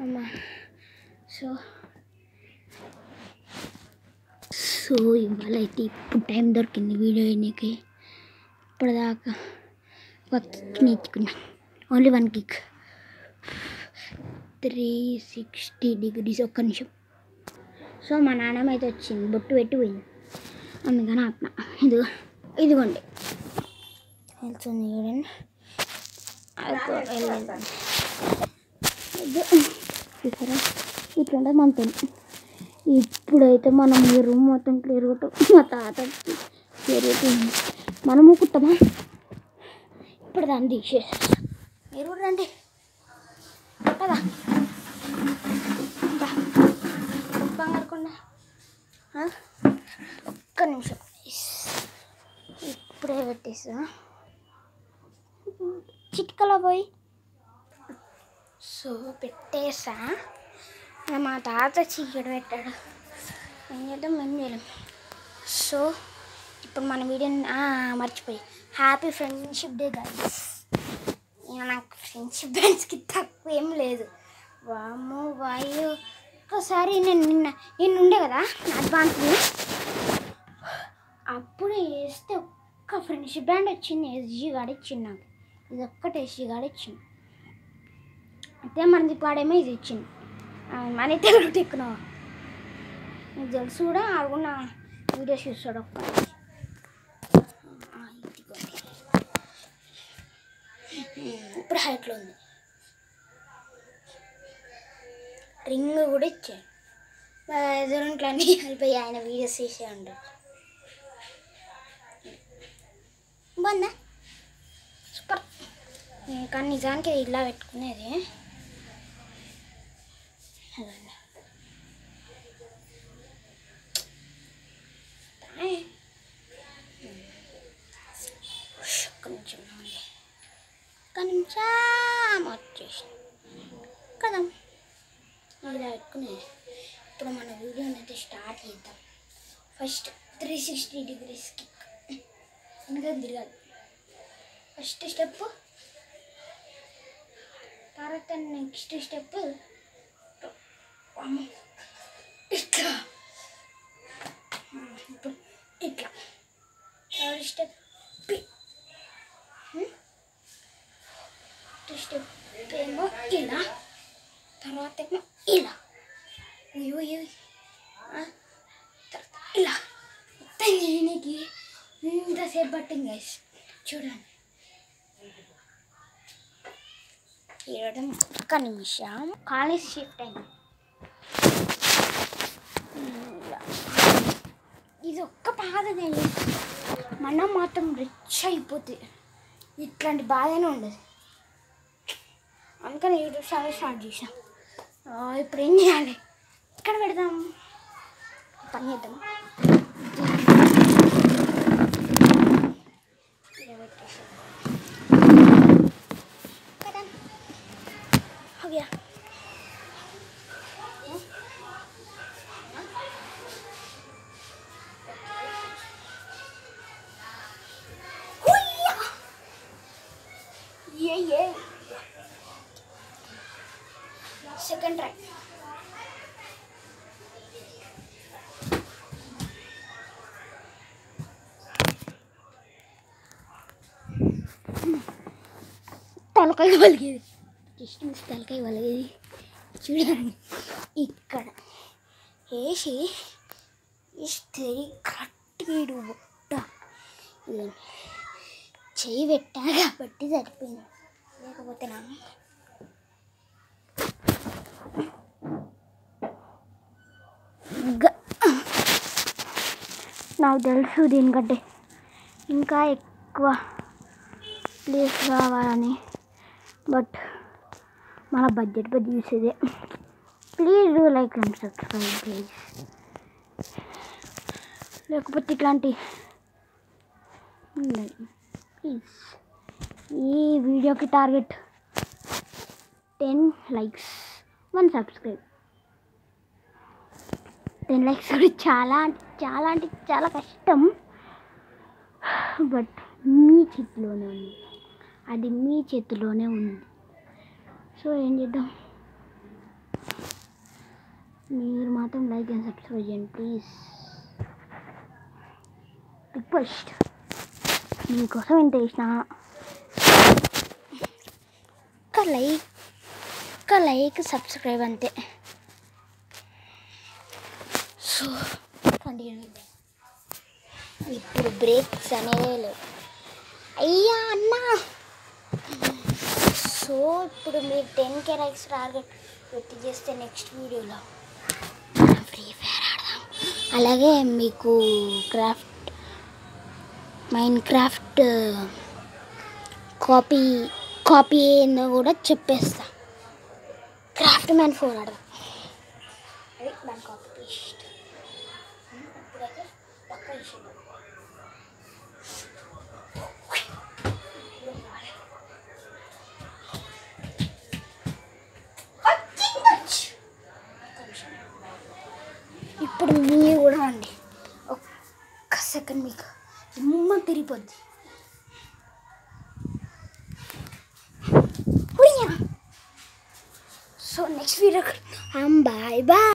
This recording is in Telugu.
అమ్మా. సో ఇవాళ అయితే ఇప్పుడు టైం దొరికింది వీడియో వేయడానికి. ఇప్పటిదాకా ఒక కిక్ నేర్చుకున్నా, ఓన్లీ 1 కిక్, 360 degrees. ఒక్క నిమిషం. సో మా నాన్నమ్మ అయితే వచ్చింది, బొట్టు పెట్టి పోయింది, అందుకని ఆత్మ. ఇదిగోండి వెళ్తుంది చూడండి. ఇట్లా ఉంటుంది మన పెళ్ళి. ఇప్పుడైతే మనం ఈ రూమ్ మొత్తం క్లియర్ కొట్టు. మా తాత క్లియర్ కొట్టింది, మనము కుట్టమా. ఇప్పుడు దాన్ని తీసేస్తాం. మీరు కూడా రండి కదా బంగారుకొండ. ఒక్క నిమిషం, ఇప్పుడే పెట్టేసా చిట్కలో పోయి. సో పెట్టేసా. మా తాత చీకటి పెట్టాడు, ఏం చేద్దాం ఏం చేయలేం. సో ఇప్పుడు మన వీడియోని మర్చిపోయి హ్యాపీ ఫ్రెండ్షిప్ డే గైస్. నాకు ఫ్రెండ్షిప్ డాన్స్కి తక్కువ ఏం లేదు. వామ్మో వాయు. ఒకసారి నేను ఉండే కదా అడ్వాన్స్ని, అప్పుడు వేస్తే ఒక్క ఫ్రెండ్షిప్ బ్యాండ్ వచ్చింది. ఎస్జీ గాడు ఇచ్చింది నాకు, ఇది ఒక్కటి ఎస్జీ గాడు ఇచ్చింది. అయితే మనది పాడేమో ఇది ఇచ్చింది. మన తెలుగు టెక్నో నీకు తెలుసు కూడా, అడుగున్న వీడియోస్ చూస్తాడు ఒక్క. ఇప్పుడు హైట్లో ఉంది. రింగ్ కూడా ఇచ్చాడు. ఎదురుంట్లో అన్నీ కలిపోయి ఆయన వీడియోస్ తీసే ఉంటాడు. బాగుందా? సూపర్. కానీ నిజానికి ఇలా పెట్టుకునేది కొంచెం వచ్చేసి కదా ఇలా పెట్టుకునేది. ఇప్పుడు మన వీడియోని అయితే స్టార్ట్ చేద్దాం. ఫస్ట్ 360 degrees కిక్, ఎందుకంటే తిరగాలి. ఫస్ట్ స్టెప్, తర్వాత నెక్స్ట్ స్టెప్ ఇట్లా, ఇప్పుడు ఇట్లా. థర్డ్ స్టెప్ స్టెప్ ఏమో ఇలా, తర్వాత ఏమో ఇలా, తర్వాత ఇలా. మొత్తం దీనికి ఇంతసేపు పట్టింది గైస్, చూడండి. ఇవ్వడం ఒక్క నిమిషం. కాలేజ్ షిఫ్ట్ అయింది. ఇది ఒక్క బాధనే, మనం మాత్రం రిచ్ అయిపోతుంది. ఇట్లాంటి బాధనే ఉండదు, అందుకని యూట్యూబ్ ఛానల్ స్టార్ట్ చేసాం. ఇప్పుడు ఏం చేయాలి, ఇక్కడ పెడదాం, పని చేద్దాం. Okay, second try. తలకాయ వలిగేది, జస్ట్ మిస్ తలకాయ వలిగేది. చూడండి ఇక్కడ వేసి ఇస్తే కరెక్ట్గా బుట్ట చెయ్యి పెట్టా కాబట్టి సరిపోయింది, లేకపోతే నాకు తెలుసు దీనికంటే ఇంకా ఎక్కువ ప్లేస్ కావాలని, బట్ మన బడ్జెట్ చూసేదే. Please do like and subscribe please. లేకపోతే ఇట్లాంటి ప్లీజ్. ఈ వీడియోకి టార్గెట్ 10 likes, 1 subscribe. 10 likes కూడా చాలా అంటే చాలా కష్టం, బట్ మీ చేతిలోనే ఉంది, అది మీ చేతిలోనే ఉంది. సో ఏం చేద్దాం, మీరు మాత్రం లైక్ అండ్ సబ్స్క్రైబ్ చేయండి ప్లీజ్. రిక్వెస్ట్ మీకోసం ఎంత చేసిన. ఒక్క లైక్ సబ్స్క్రైబ్ అంతే. So continue. ఇప్పుడు బ్రేక్స్ అనేవి లేవు. అయ్యా అన్నా. సో ఇప్పుడు మీరు 10K లైక్స్ టార్గెట్ పెట్టి చేస్తే నెక్స్ట్ వీడియోలో ఫ్రీ ఫైర్ ఆడదాం. అలాగే మీకు మైన్క్రాఫ్ట్ కాపీ ఏందో కూడా చెప్పేస్తా. క్రాఫ్ట్ మ్యాన్ 4 ఆడదాం. అది దాని కాపీ పేస్ట్. ఇప్పుడైతే పక్క విషయం ఇప్పుడు మీరు కూడా అండి. ఒక్క సెకండ్ మీకు దుమ్మ తిరిగిపోద్ది. So next video bye bye.